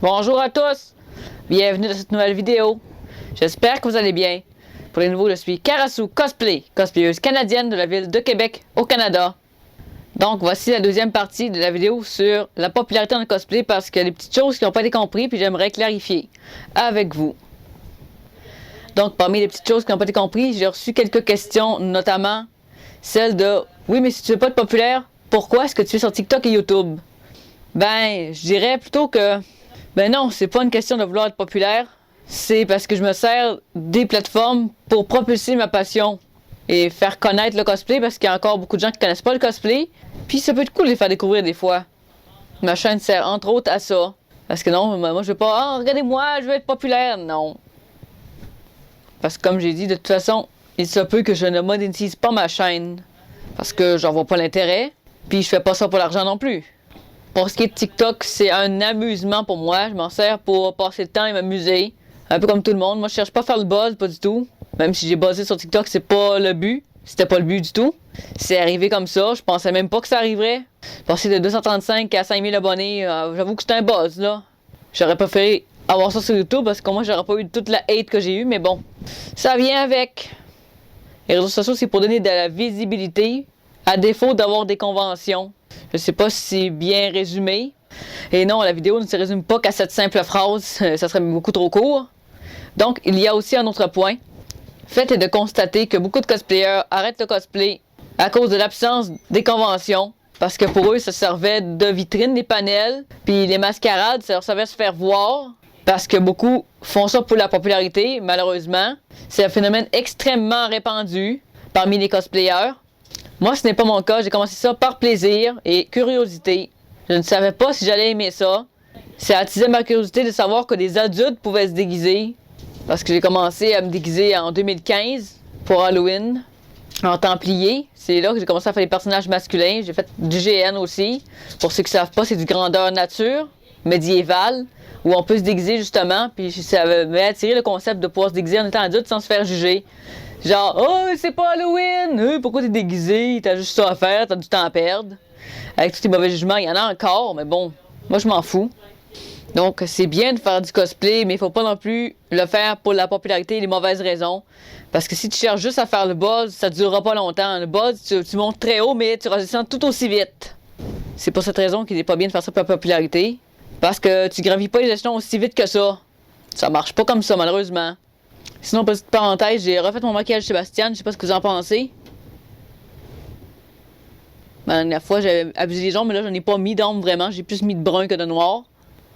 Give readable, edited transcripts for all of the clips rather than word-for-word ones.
Bonjour à tous, bienvenue dans cette nouvelle vidéo. J'espère que vous allez bien. Pour les nouveaux, je suis Karasu Cosplay, cosplayeuse canadienne de la ville de Québec au Canada. Donc voici la deuxième partie de la vidéo sur la popularité dans le cosplay parce qu'il y a des petites choses qui n'ont pas été comprises puis j'aimerais clarifier avec vous. Donc parmi les petites choses qui n'ont pas été comprises, j'ai reçu quelques questions, notamment celle de « Oui, mais si tu veux pas être populaire, pourquoi est-ce que tu es sur TikTok et YouTube? » Ben, je dirais plutôt que ben non, c'est pas une question de vouloir être populaire, c'est parce que je me sers des plateformes pour propulser ma passion et faire connaître le cosplay parce qu'il y a encore beaucoup de gens qui connaissent pas le cosplay, puis ça peut être cool de les faire découvrir des fois. Ma chaîne sert entre autres à ça. Parce que non, moi je veux pas, oh, regardez-moi, je veux être populaire, non. Parce que comme j'ai dit, de toute façon, il se peut que je ne monétise pas ma chaîne. Parce que j'en vois pas l'intérêt, puis je fais pas ça pour l'argent non plus. Pour ce qui est de TikTok, c'est un amusement pour moi. Je m'en sers pour passer le temps et m'amuser. Un peu comme tout le monde. Moi, je cherche pas à faire le buzz, pas du tout. Même si j'ai buzzé sur TikTok, c'est pas le but. C'était pas le but du tout. C'est arrivé comme ça. Je pensais même pas que ça arriverait. Passer de 235 à 5000 abonnés, j'avoue que c'était un buzz, là. J'aurais préféré avoir ça sur YouTube parce que moi, j'aurais pas eu toute la hate que j'ai eue, mais bon. Ça vient avec. Les réseaux sociaux, c'est pour donner de la visibilité, à défaut d'avoir des conventions. Je sais pas si c'est bien résumé. Et non, la vidéo ne se résume pas qu'à cette simple phrase, ça serait beaucoup trop court. Donc, il y a aussi un autre point. Fait est de constater que beaucoup de cosplayers arrêtent le cosplay à cause de l'absence des conventions. Parce que pour eux, ça servait de vitrine des panels. Puis les mascarades, ça leur servait de se faire voir. Parce que beaucoup font ça pour la popularité, malheureusement. C'est un phénomène extrêmement répandu parmi les cosplayers. Moi, ce n'est pas mon cas. J'ai commencé ça par plaisir et curiosité. Je ne savais pas si j'allais aimer ça. Ça attisait ma curiosité de savoir que des adultes pouvaient se déguiser. Parce que j'ai commencé à me déguiser en 2015 pour Halloween, en Templier. C'est là que j'ai commencé à faire des personnages masculins. J'ai fait du GN aussi. Pour ceux qui ne savent pas, c'est du grandeur nature, médiéval, où on peut se déguiser justement. Puis ça avait attiré le concept de pouvoir se déguiser en étant adulte sans se faire juger. Genre, oh, c'est pas Halloween! Pourquoi t'es déguisé? T'as juste ça à faire, t'as du temps à perdre. Avec tous tes mauvais jugements, il y en a encore, mais bon, moi je m'en fous. Donc, c'est bien de faire du cosplay, mais il faut pas non plus le faire pour la popularité et les mauvaises raisons. Parce que si tu cherches juste à faire le buzz, ça durera pas longtemps. Le buzz, tu montes très haut, mais tu redescends tout aussi vite. C'est pour cette raison qu'il n'est pas bien de faire ça pour la popularité. Parce que tu gravis pas les échelons aussi vite que ça. Ça marche pas comme ça, malheureusement. Sinon, petite parenthèse, j'ai refait mon maquillage Sébastien, je sais pas ce que vous en pensez. La dernière fois, j'avais abusé les jambes, mais là, j'en ai pas mis d'ombre vraiment. J'ai plus mis de brun que de noir.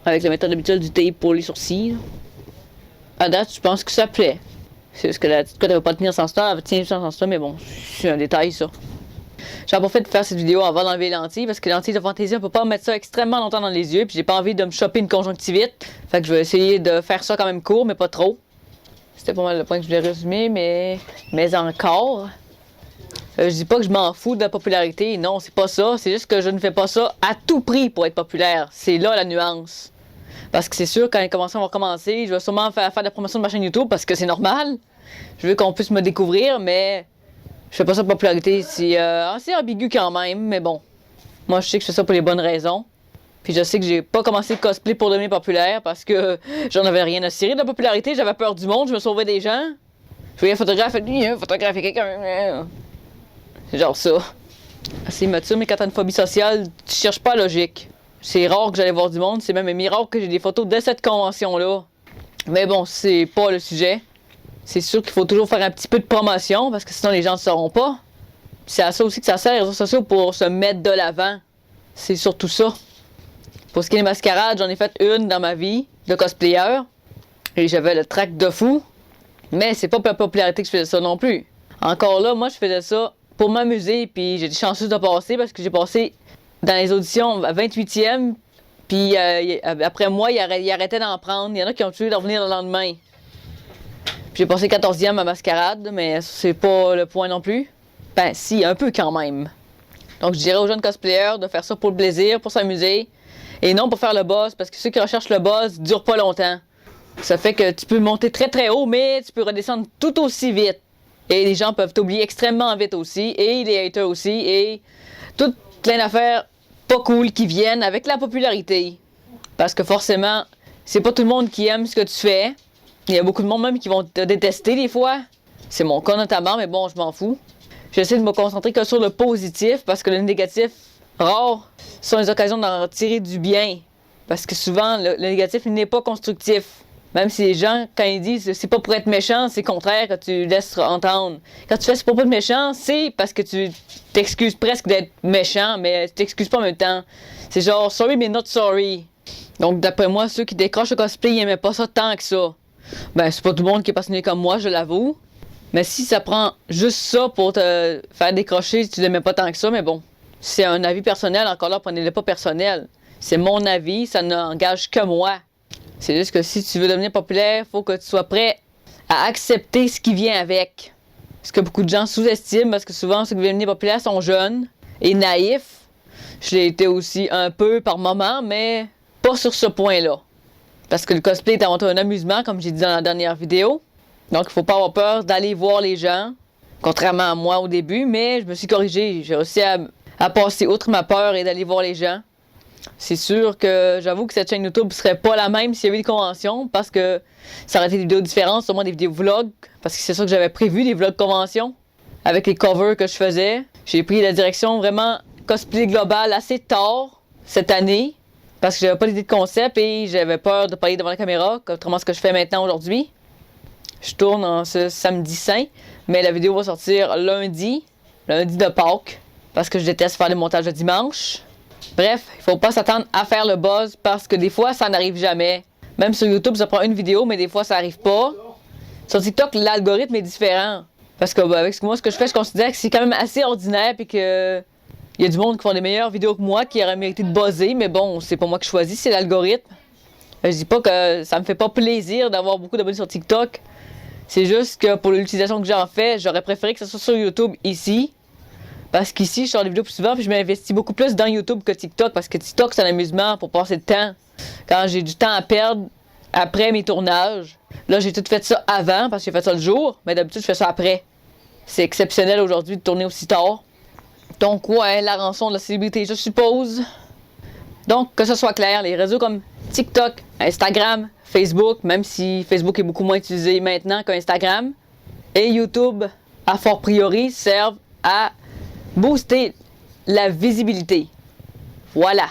Avec la méthode habituelle du tape pour les sourcils. À date, je pense que ça plaît. C'est parce que la petite cote ne va pas tenir sans ça, elle tient sans ça, mais bon, c'est un détail, ça. J'ai pas fait de faire cette vidéo avant d'enlever les lentilles, parce que les lentilles de fantaisie, on peut pas mettre ça extrêmement longtemps dans les yeux, puis j'ai pas envie de me choper une conjonctivite. Fait que je vais essayer de faire ça quand même court, mais pas trop. C'était pas mal le point que je voulais résumer, mais encore. Je dis pas que je m'en fous de la popularité, non, c'est pas ça. C'est juste que je ne fais pas ça à tout prix pour être populaire. C'est là la nuance. Parce que c'est sûr, quand les conventions vont commencer, je vais sûrement faire de la promotion de ma chaîne YouTube parce que c'est normal. Je veux qu'on puisse me découvrir, mais je fais pas ça pour popularité. C'est assez ambigu quand même, mais bon. Moi, je sais que je fais ça pour les bonnes raisons. Puis je sais que j'ai pas commencé le cosplay pour devenir populaire parce que j'en avais rien à cirer de la popularité. J'avais peur du monde, je me sauvais des gens. Je voyais un photographe, photographier quelqu'un. C'est genre ça. Assez mature, mais quand t'as une phobie sociale, tu cherches pas la logique. C'est rare que j'allais voir du monde, c'est même un miracle que j'ai des photos de cette convention-là. Mais bon, c'est pas le sujet. C'est sûr qu'il faut toujours faire un petit peu de promotion, parce que sinon les gens ne sauront pas. C'est à ça aussi que ça sert, les réseaux sociaux, pour se mettre de l'avant. C'est surtout ça. Pour ce qui est des mascarades, j'en ai fait une dans ma vie, de cosplayer. Et j'avais le trac de fou. Mais c'est pas pour la popularité que je faisais ça non plus. Encore là, moi je faisais ça pour m'amuser, puis j'ai été chanceuse de passer parce que j'ai passé dans les auditions à 28e, puis après moi, ils arrêtaient d'en prendre. Il y en a qui ont tué de revenir le lendemain. J'ai passé 14e à mascarade, mais c'est pas le point non plus. Ben si, un peu quand même. Donc je dirais aux jeunes cosplayers de faire ça pour le plaisir, pour s'amuser, et non pour faire le buzz, parce que ceux qui recherchent le buzz durent pas longtemps. Ça fait que tu peux monter très très haut, mais tu peux redescendre tout aussi vite. Et les gens peuvent t'oublier extrêmement vite aussi, et les haters aussi, et tout plein d'affaires pas cool qui viennent avec la popularité. Parce que forcément, c'est pas tout le monde qui aime ce que tu fais. Il y a beaucoup de monde même qui vont te détester des fois. C'est mon cas notamment, mais bon, je m'en fous. J'essaie de me concentrer que sur le positif parce que le négatif, rare, sont les occasions d'en tirer du bien. Parce que souvent, le négatif n'est pas constructif. Même si les gens, quand ils disent c'est pas pour être méchant, c'est contraire que tu laisses entendre. Quand tu fais c'est pour pas être méchant, c'est parce que tu t'excuses presque d'être méchant, mais tu t'excuses pas en même temps. C'est genre sorry mais not sorry. Donc d'après moi, ceux qui décrochent le cosplay, ils aimaient pas ça tant que ça. Ben c'est pas tout le monde qui est passionné comme moi, je l'avoue. Mais si ça prend juste ça pour te faire décrocher, tu l'aimais pas tant que ça, mais bon. C'est un avis personnel, encore là, prenez-le pas personnel. C'est mon avis, ça n'engage que moi. C'est juste que si tu veux devenir populaire, il faut que tu sois prêt à accepter ce qui vient avec. Ce que beaucoup de gens sous-estiment, parce que souvent ceux qui veulent devenir populaires sont jeunes et naïfs. Je l'ai été aussi un peu par moment, mais pas sur ce point-là. Parce que le cosplay est avant tout un amusement, comme j'ai dit dans la dernière vidéo. Donc il faut pas avoir peur d'aller voir les gens, contrairement à moi au début, mais je me suis corrigée. J'ai réussi à passer outre ma peur et d'aller voir les gens. C'est sûr que j'avoue que cette chaîne YouTube serait pas la même s'il y avait des conventions, parce que ça aurait été des vidéos différentes, sûrement des vidéos vlogs, parce que c'est ça que j'avais prévu, des vlogs conventions, avec les covers que je faisais. J'ai pris la direction vraiment cosplay global assez tard cette année, parce que j'avais pas d'idée de concept et j'avais peur de parler devant la caméra, contrairement à ce que je fais maintenant aujourd'hui. Je tourne en ce samedi saint, mais la vidéo va sortir lundi de Pâques, parce que je déteste faire les montages le dimanche. Bref, il faut pas s'attendre à faire le buzz parce que des fois, ça n'arrive jamais. Même sur YouTube, ça prend une vidéo, mais des fois, ça arrive pas. Sur TikTok, l'algorithme est différent. Parce que avec moi, ce que je fais, je considère que c'est quand même assez ordinaire et que il y a du monde qui font des meilleures vidéos que moi qui auraient mérité de buzzer, mais bon, c'est pas moi qui choisis, c'est l'algorithme. Je dis pas que ça me fait pas plaisir d'avoir beaucoup d'abonnés sur TikTok. C'est juste que pour l'utilisation que j'en fais, j'aurais préféré que ça soit sur YouTube ici. Parce qu'ici, je sors des vidéos plus souvent, puis je m'investis beaucoup plus dans YouTube que TikTok, parce que TikTok, c'est un amusement pour passer le temps. Quand j'ai du temps à perdre après mes tournages, là, j'ai tout fait ça avant, parce que j'ai fait ça le jour, mais d'habitude, je fais ça après. C'est exceptionnel aujourd'hui de tourner aussi tard. Donc, ouais, la rançon de la célébrité, je suppose. Donc, que ce soit clair, les réseaux comme TikTok, Instagram, Facebook, même si Facebook est beaucoup moins utilisé maintenant qu'Instagram, et YouTube, à fort priori, servent à booster la visibilité. Voilà.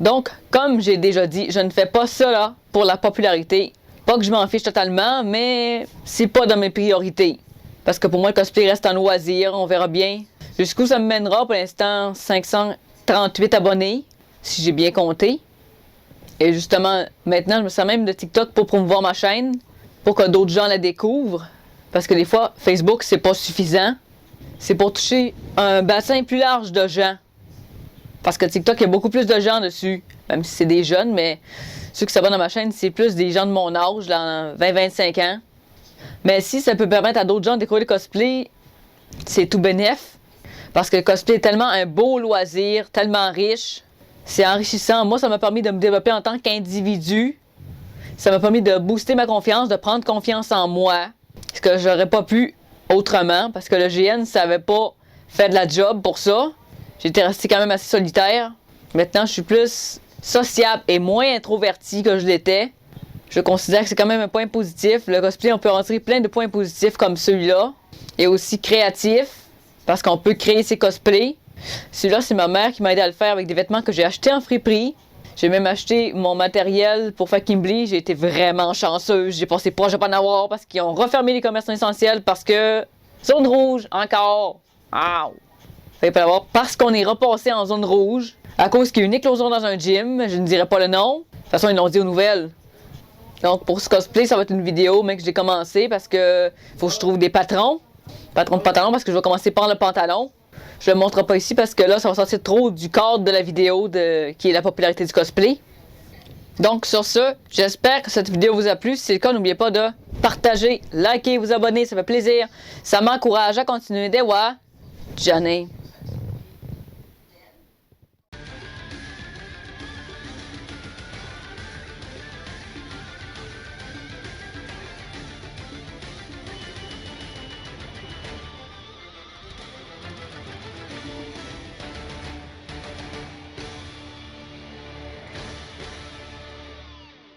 Donc, comme j'ai déjà dit, je ne fais pas ça là pour la popularité. Pas que je m'en fiche totalement, mais c'est pas dans mes priorités. Parce que pour moi, le cosplay reste un loisir, on verra bien. Jusqu'où ça me mènera, pour l'instant, 538 abonnés, si j'ai bien compté. Et justement, maintenant, je me sers même de TikTok pour promouvoir ma chaîne, pour que d'autres gens la découvrent. Parce que des fois, Facebook, c'est pas suffisant. C'est pour toucher un bassin plus large de gens. Parce que TikTok, il y a beaucoup plus de gens dessus. Même si c'est des jeunes, mais ceux qui s'abonnent à ma chaîne, c'est plus des gens de mon âge, dans 20-25 ans. Mais si ça peut permettre à d'autres gens de découvrir le cosplay, c'est tout bénef. Parce que le cosplay est tellement un beau loisir, tellement riche. C'est enrichissant. Moi, ça m'a permis de me développer en tant qu'individu. Ça m'a permis de booster ma confiance, de prendre confiance en moi. Ce que j'aurais pas pu autrement, parce que le GN savait pas faire de la job pour ça. J'étais resté quand même assez solitaire. Maintenant, je suis plus sociable et moins introverti que je l'étais. Je considère que c'est quand même un point positif. Le cosplay, on peut en tirer plein de points positifs comme celui-là. Et aussi créatif, parce qu'on peut créer ses cosplays. Celui-là, c'est ma mère qui m'a aidé à le faire avec des vêtements que j'ai achetés en friperie. J'ai même acheté mon matériel pour faire Kimberly. J'ai été vraiment chanceuse. J'ai passé proche de pas en avoir parce qu'ils ont refermé les commerces essentiels parce que... Zone rouge, encore. Ouh. Fallait pas l'avoir parce qu'on est repassé en zone rouge à cause qu'il y a une éclosion dans un gym. Je ne dirai pas le nom. De toute façon, ils l'ont dit aux nouvelles. Donc, pour ce cosplay, ça va être une vidéo, mais que j'ai commencé parce que faut que je trouve des patrons. Patrons de pantalon parce que je vais commencer par le pantalon. Je ne le montre pas ici parce que là, ça va sortir trop du cadre de la vidéo qui est la popularité du cosplay. Donc, sur ce, j'espère que cette vidéo vous a plu. Si c'est le cas, n'oubliez pas de partager, liker, vous abonner, ça fait plaisir. Ça m'encourage à continuer. Dewa, Johnny.